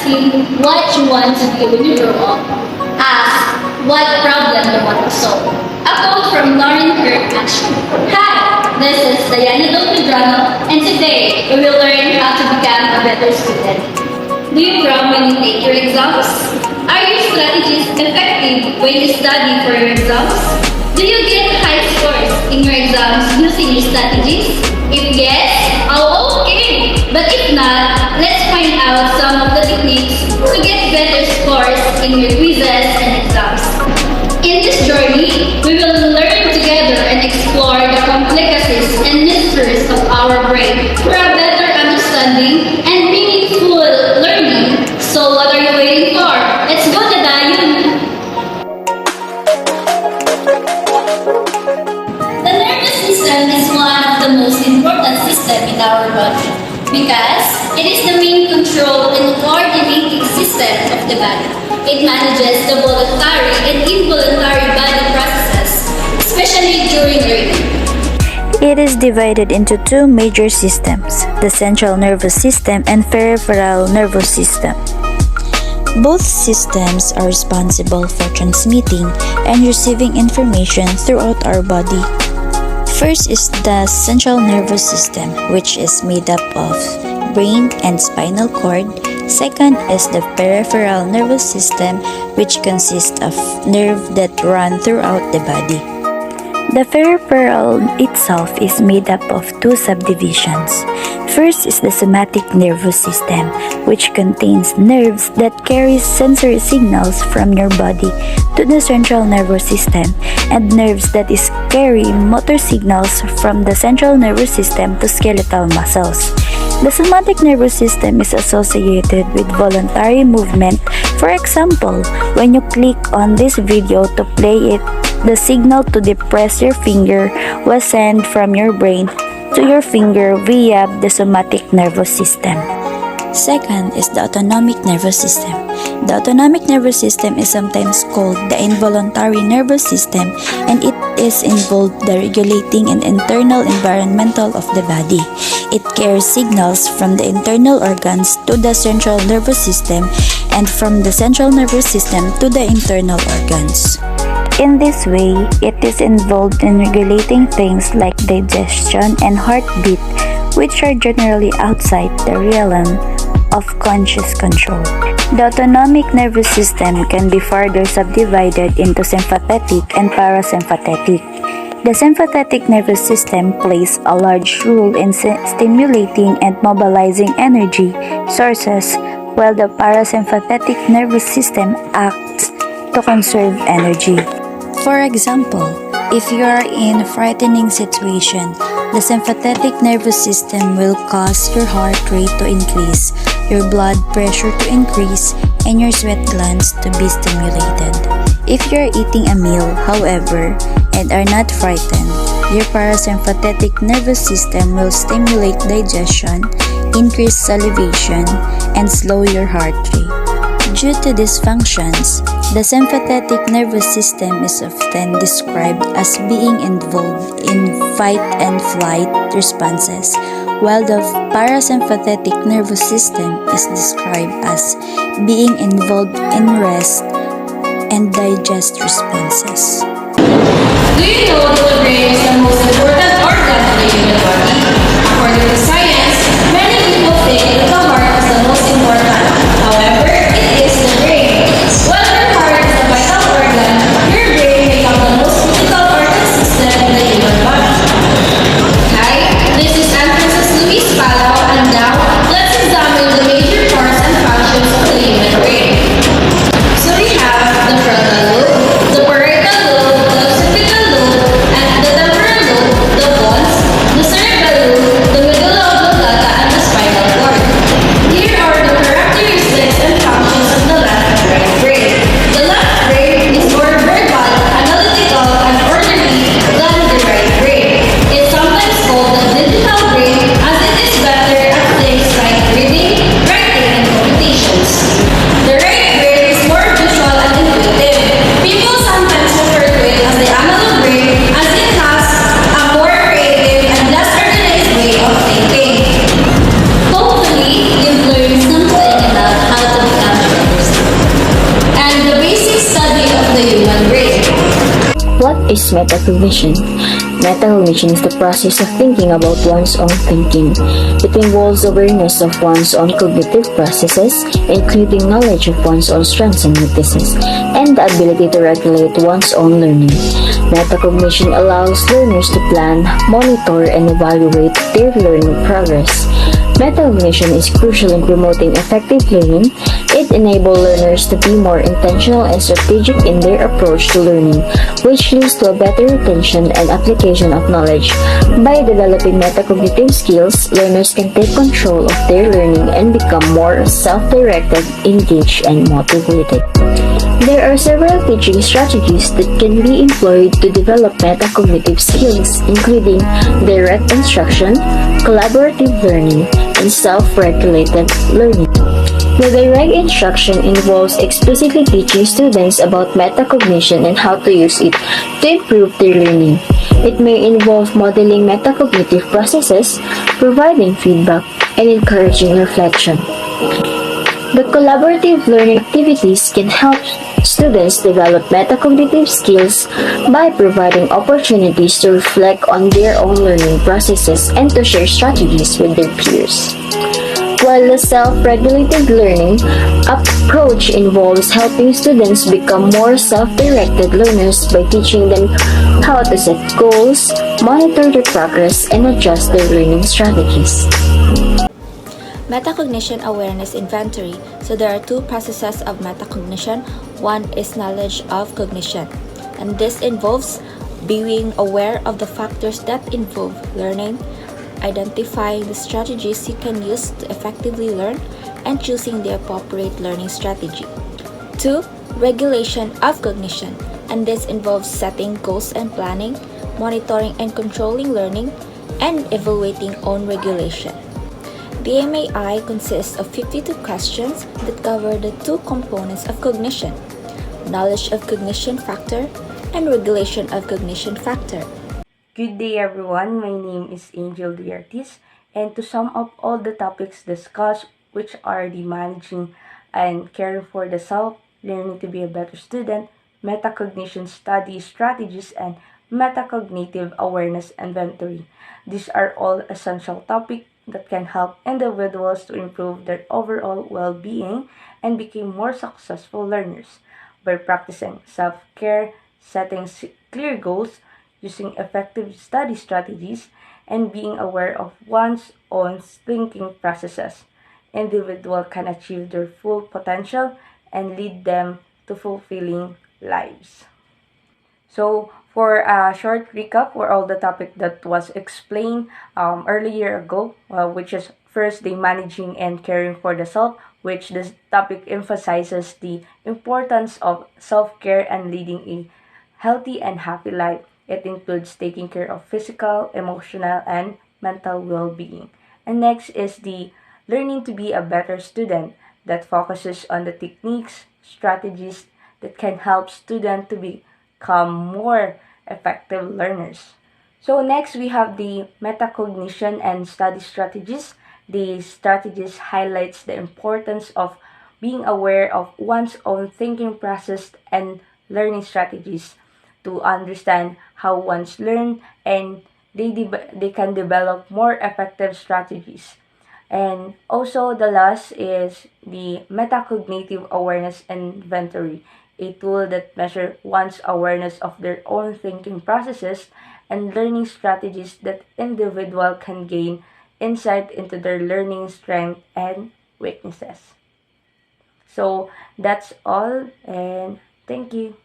asking what you want to be when you grow up. Ask what problem you want to solve. A quote from Lauren Kirk Ashton. Hi, this is Diana Del Pedrano, and today we will learn how to become a better student. Do you frown when you take your exams? Are your strategies effective when you study for your exams? Do you get high scores in your exams using your strategies? If yes, oh okay. But if not, let's find out some of the techniques to get better scores in your quizzes and exams. In this journey, we will learn together and explore the complexities and mysteries of our brain for a better understanding and meaningful learning. So what are you waiting for? Let's go to Dayon! The nervous system is one of the most important systems in our body because it is the main control and coordinating system of the body. It manages the voluntary and involuntary body processes, especially during learning. It is divided into two major systems, the central nervous system and peripheral nervous system. Both systems are responsible for transmitting and receiving information throughout our body. First is the central nervous system, which is made up of brain and spinal cord. Second is the peripheral nervous system, which consists of nerves that run throughout the body. The peripheral itself is made up of two subdivisions. First is the somatic nervous system, which contains nerves that carry sensory signals from your body to the central nervous system, and nerves that carry motor signals from the central nervous system to skeletal muscles. The somatic nervous system is associated with voluntary movement. For example, when you click on this video to play it, the signal to depress your finger was sent from your brain to your finger via the somatic nervous system. Second is the autonomic nervous system. The autonomic nervous system is sometimes called the involuntary nervous system, and it is involved in regulating an internal environmental of the body. It carries signals from the internal organs to the central nervous system and from the central nervous system to the internal organs. In this way, it is involved in regulating things like digestion and heartbeat, which are generally outside the realm of conscious control. The autonomic nervous system can be further subdivided into sympathetic and parasympathetic. The sympathetic nervous system plays a large role in stimulating and mobilizing energy sources, while the parasympathetic nervous system acts to conserve energy. For example, if you are in a frightening situation, the sympathetic nervous system will cause your heart rate to increase, your blood pressure to increase, and your sweat glands to be stimulated. If you are eating a meal, however, and are not frightened, your parasympathetic nervous system will stimulate digestion, increase salivation, and slow your heart rate. Due to these functions, the sympathetic nervous system is often described as being involved in fight and flight responses, while the parasympathetic nervous system is described as being involved in rest and digest responses. Do you know that the brain is the most important organ of the human body? According to science, many people think that the heart is the most important. However, it is the brain. While your heart is the vital organ, your brain makes up the most critical organ system in the human body. Hi, this is Francis Luis Palau, and now let's examine the major parts and functions of the human brain. So we have the frontal lobe, the parietal lobe, the occipital lobe, and the temporal lobe, the pons, the cerebral lobe, the medulla is metacognition. Metacognition is the process of thinking about one's own thinking. It involves awareness of one's own cognitive processes, including knowledge of one's own strengths and weaknesses, and the ability to regulate one's own learning. Metacognition allows learners to plan, monitor, and evaluate their learning progress. Metacognition is crucial in promoting effective learning. It enables learners to be more intentional and strategic in their approach to learning, which leads to a better retention and application of knowledge. By developing metacognitive skills, learners can take control of their learning and become more self-directed, engaged, and motivated. There are several teaching strategies that can be employed to develop metacognitive skills, including direct instruction, collaborative learning, and self-regulated learning. The direct instruction involves explicitly teaching students about metacognition and how to use it to improve their learning. It may involve modeling metacognitive processes, providing feedback, and encouraging reflection. The collaborative learning activities can help students develop metacognitive skills by providing opportunities to reflect on their own learning processes and to share strategies with their peers. While the self-regulated learning approach involves helping students become more self-directed learners by teaching them how to set goals, monitor their progress, and adjust their learning strategies. Metacognition awareness inventory. So there are two processes of metacognition. One is knowledge of cognition, and this involves being aware of the factors that involve learning, identifying the strategies you can use to effectively learn, and choosing the appropriate learning strategy. 2. Regulation of cognition, and this involves setting goals and planning, monitoring and controlling learning, and evaluating own regulation. The MAI consists of 52 questions that cover the two components of cognition: knowledge of cognition factor and regulation of cognition factor. Good day everyone, my name is Angel Diartis, and to sum up all the topics discussed, which are the managing and caring for the self, learning to be a better student, metacognition study strategies, and metacognitive awareness inventory. These are all essential topics that can help individuals to improve their overall well-being and become more successful learners by practicing self-care, setting clear goals, using effective study strategies, and being aware of one's own thinking processes. Individuals can achieve their full potential and lead them to fulfilling lives. So, for a short recap for all the topic that was explained earlier ago, which is first the managing and caring for the self, which this topic emphasizes the importance of self-care and leading a healthy and happy life. It includes taking care of physical, emotional, and mental well-being. And next is the learning to be a better student that focuses on the techniques, strategies that can help students to become more effective learners. So next we have the metacognition and study strategies. These strategies highlights the importance of being aware of one's own thinking process and learning strategies to understand how one's learn, and they can develop more effective strategies. And also the last is the metacognitive awareness inventory, a tool that measures one's awareness of their own thinking processes and learning strategies that individual can gain insight into their learning strength and weaknesses. So that's all, and thank you.